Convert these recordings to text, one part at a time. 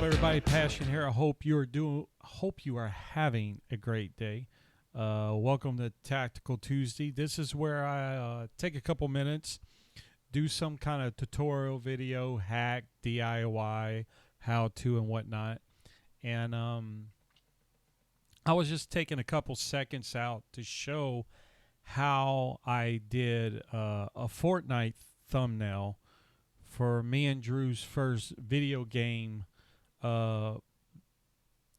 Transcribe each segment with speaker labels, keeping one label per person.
Speaker 1: everybody? Passion here. Hope you are having a great day. Welcome to Tactical Tuesday. This is where I take a couple minutes, do some kind of tutorial video, hack, DIY, how to, and whatnot. And I was just taking a couple seconds out to show how I did a Fortnite thumbnail for me and Drew's first video game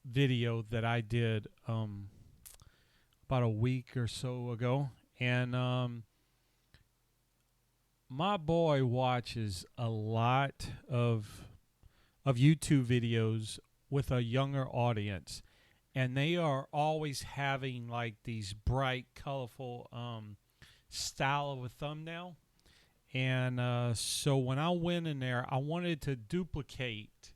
Speaker 1: video that I did about a week or so ago. And my boy watches a lot of YouTube videos with a younger audience, and they are always having like these bright, colorful style of a thumbnail. And so when I went in there, I wanted to duplicate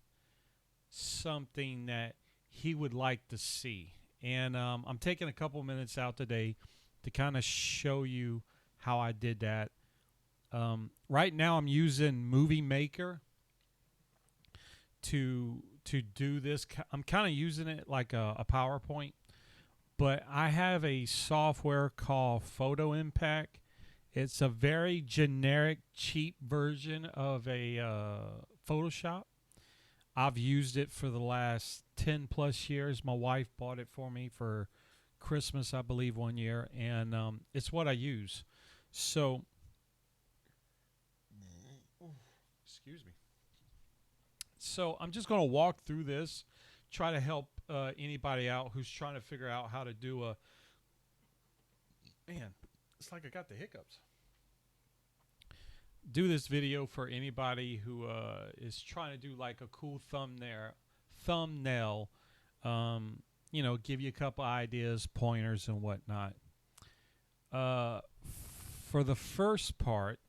Speaker 1: something that he would like to see. And I'm taking a couple minutes out today to kind of show you how I did that. Right now I'm using Movie Maker to do this. I'm kind of using it like a PowerPoint, but I have a software called Photo Impact. It's a very generic, cheap version of a Photoshop. I've used it for the last 10 plus years. My wife bought it for me for Christmas, I believe, one year, and it's what I use. So, excuse me. So I'm just going to walk through this, try to help anybody out who's trying to figure out how to do a... Man, it's like I got the hiccups. Do this video for anybody who is trying to do like a cool thumbnail. Give you a couple ideas, pointers, and whatnot. For the first part,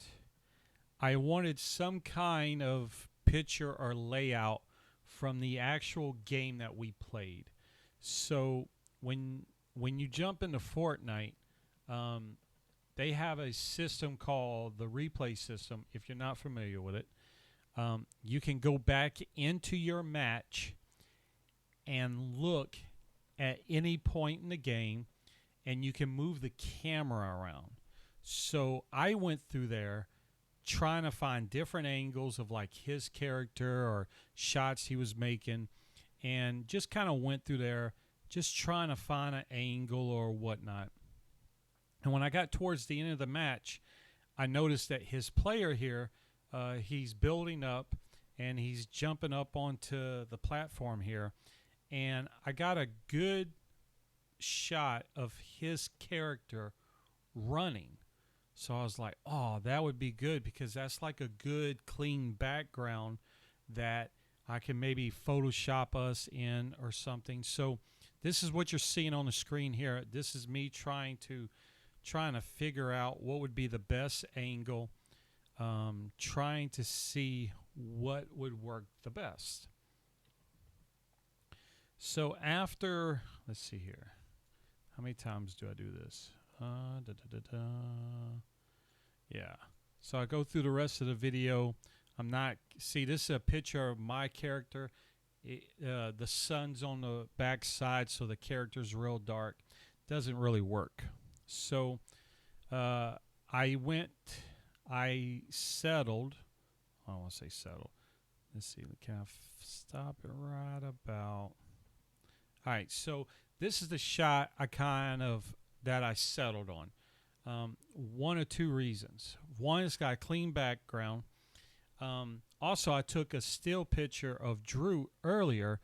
Speaker 1: I wanted some kind of picture or layout from the actual game that we played. So when you jump into Fortnite, they have a system called the replay system. If you're not familiar with it, you can go back into your match and look at any point in the game, and you can move the camera around. So I went through there trying to find different angles of like his character or shots he was making, and just kind of went through there just trying to find an angle or whatnot. And when I got towards the end of the match, I noticed that his player here, he's building up and he's jumping up onto the platform here. And I got a good shot of his character running. So I was like, oh, that would be good, because that's like a good, clean background that I can maybe Photoshop us in or something. So this is what you're seeing on the screen here. This is me trying to figure out what would be the best angle, trying to see what would work the best. So after, let's see here, how many times do I do this? Yeah. So I go through the rest of the video. See, this is a picture of my character. The sun's on the back side, so the character's real dark. Doesn't really work. So I settled. I don't want to say settled. Let's see. Can I stop it right about? All right. So this is the shot that I settled on. One or two reasons. One, it's got a clean background. Also, I took a still picture of Drew earlier,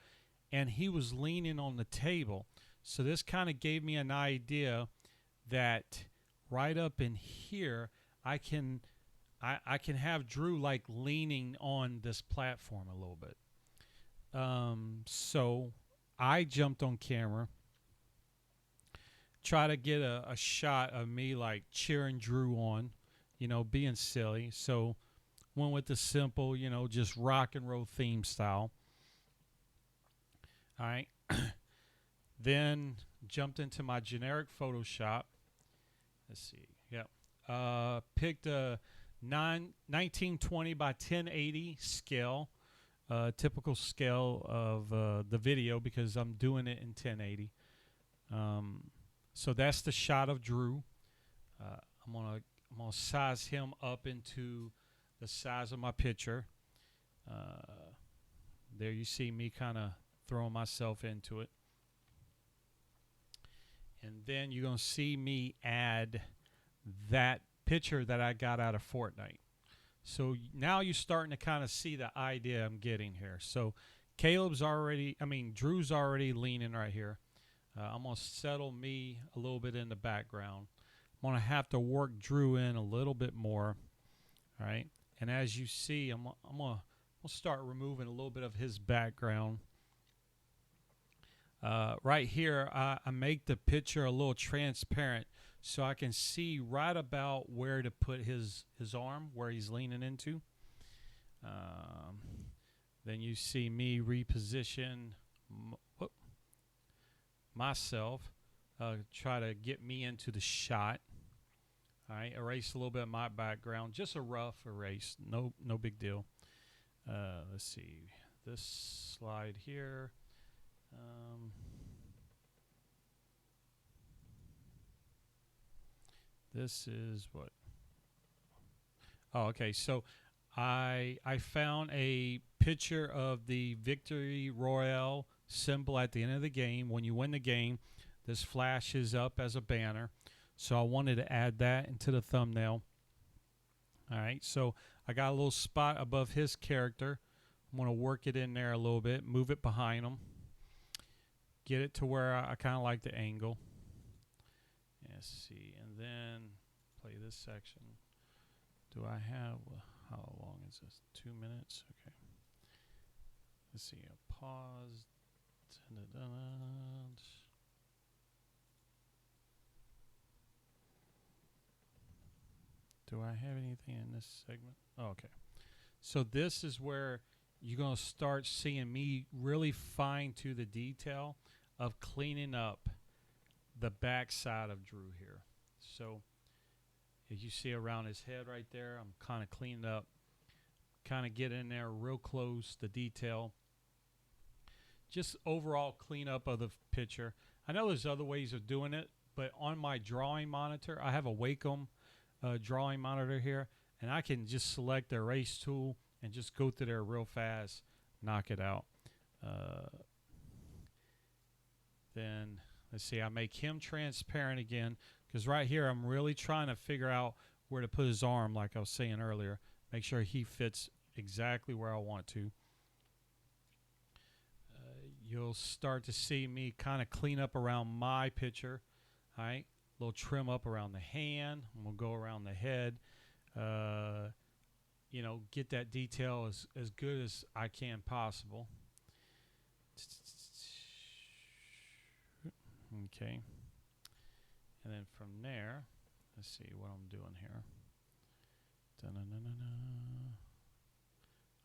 Speaker 1: and he was leaning on the table. So this kind of gave me an idea that right up in here, I can have Drew like leaning on this platform a little bit. So I jumped on camera, try to get a shot of me like cheering Drew on, being silly. So went with the simple, just rock and roll theme style. All right. Then jumped into my generic Photoshop. Let's see. Yep. Picked a 1920 by 1080 scale. typical scale of the video because I'm doing it in 1080. So that's the shot of Drew. Uh, I'm gonna size him up into the size of my picture. There you see me kind of throwing myself into it. And then you're going to see me add that picture that I got out of Fortnite. So now you're starting to kind of see the idea I'm getting here. So Drew's already leaning right here. I'm going to settle me a little bit in the background. I'm going to have to work Drew in a little bit more. All right. And as you see, I'm going to start removing a little bit of his background. Right here, I make the picture a little transparent so I can see right about where to put his arm, where he's leaning into. Then you see me reposition myself, try to get me into the shot. All right, erase a little bit of my background, just a rough erase, no big deal. Let's see, this slide here. This is what? Oh, okay. So I found a picture of the Victory Royale symbol at the end of the game. When you win the game, this flashes up as a banner. So I wanted to add that into the thumbnail. All right. So I got a little spot above his character. I'm going to work it in there a little bit, move it behind him. Get it to where I kind of like the angle. Let's see, and then play this section. Do I have, how long is this? 2 minutes? Okay. Let's see, a pause. Do I have anything in this segment? Oh, okay. So this is where you're going to start seeing me really fine to the detail of cleaning up the back side of Drew here. So as you see around his head right there, I'm kind of cleaning up, kind of get in there real close, the detail. Just overall cleanup of the picture. I know there's other ways of doing it, but on my drawing monitor, I have a Wacom drawing monitor here, and I can just select the erase tool and just go through there real fast, knock it out. Then let's see, I make him transparent again because right here I'm really trying to figure out where to put his arm, like I was saying earlier. Make sure he fits exactly where I want to. You'll start to see me kind of clean up around my picture. All right, a little trim up around the hand. I'm going to go around the head. You know, get that detail as good as I can possible. Okay. And then from there, let's see what I'm doing here.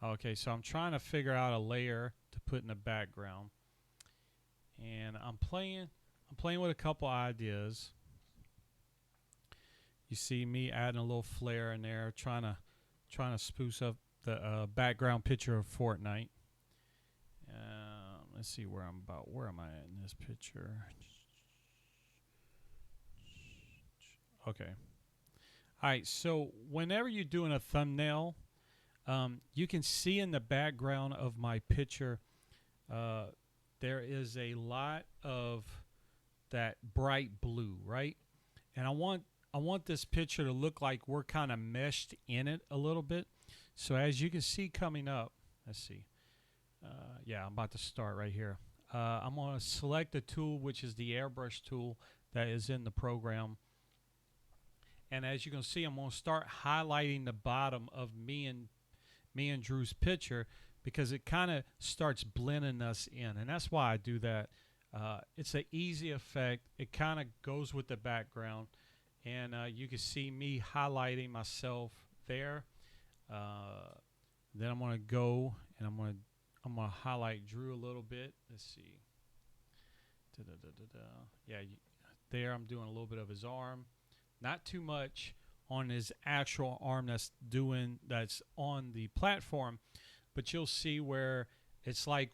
Speaker 1: Okay, so I'm trying to figure out a layer to put in the background. And I'm playing with a couple ideas. You see me adding a little flair in there, trying to spruce up the background picture of Fortnite. Let's see where am I at in this picture? Okay. All right, so whenever you're doing a thumbnail, you can see in the background of my picture, there is a lot of that bright blue, right? And I want this picture to look like we're kind of meshed in it a little bit. So as you can see coming up, let's see. Yeah, I'm about to start right here. I'm going to select the tool, which is the airbrush tool that is in the program. And as you can see, I'm going to start highlighting the bottom of me and Drew's picture because it kind of starts blending us in. And that's why I do that. It's an easy effect. It kind of goes with the background. And you can see me highlighting myself there. Then I'm going to go and I'm going to highlight Drew a little bit. Let's see. Yeah, there I'm doing a little bit of his arm. Not too much on his actual arm that's on the platform, but you'll see where it's like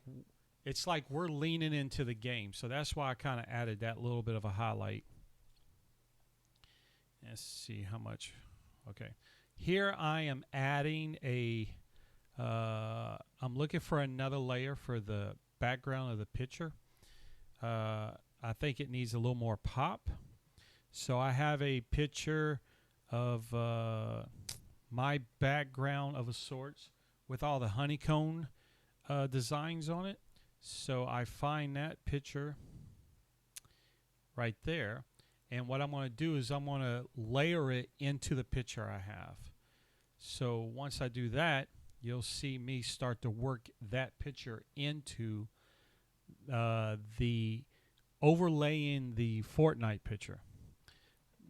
Speaker 1: we're leaning into the game. So that's why I kind of added that little bit of a highlight. Let's see how much. Okay, here I am adding I'm looking for another layer for the background of the picture. I think it needs a little more pop. So I have a picture of my background of a sorts with all the honeycomb designs on it. So I find that picture right there. And what I'm going to do is I'm going to layer it into the picture I have. So once I do that, you'll see me start to work that picture into the overlaying the Fortnite picture.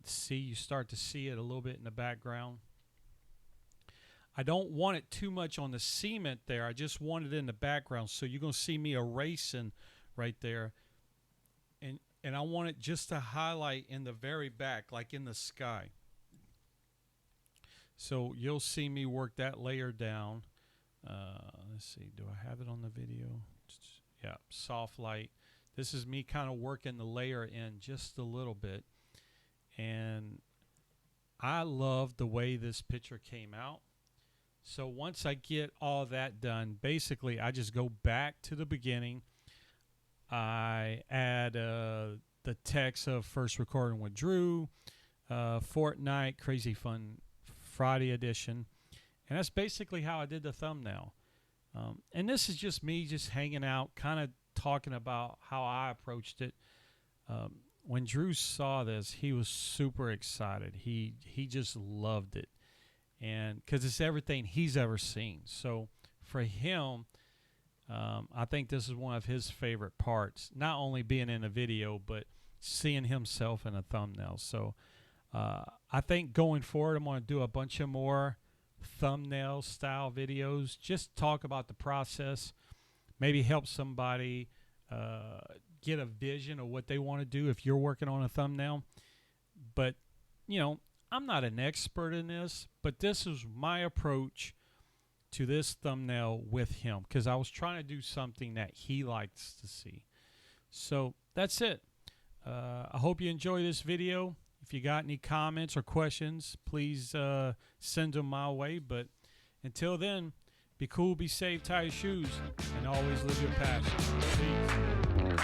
Speaker 1: See, you start to see it a little bit in the background. I don't want it too much on the cement there. I just want it in the background. So you're going to see me erasing right there. And I want it just to highlight in the very back, like in the sky. So you'll see me work that layer down. Let's see, do I have it on the video? Yeah, soft light. This is me kind of working the layer in just a little bit. And I love the way this picture came out. So once I get all that done, basically I just go back to the beginning. I add the text of first recording with Drew, Fortnite, Crazy Fun Friday edition. And that's basically how I did the thumbnail. And this is just me just hanging out, kind of talking about how I approached it. When Drew saw this, he was super excited. He just loved it. And because it's everything he's ever seen. So for him, I think this is one of his favorite parts, not only being in a video, but seeing himself in a thumbnail. So I think going forward, I'm going to do a bunch of more thumbnail style videos, just talk about the process, maybe help somebody get a vision of what they want to do if you're working on a thumbnail. But, you know, I'm not an expert in this, but this is my approach to this thumbnail with him, because I was trying to do something that he likes to see. So that's it. I hope you enjoy this video. If you got any comments or questions, please send them my way. But until then, be cool, be safe, tie your shoes, and always live your passion. Peace.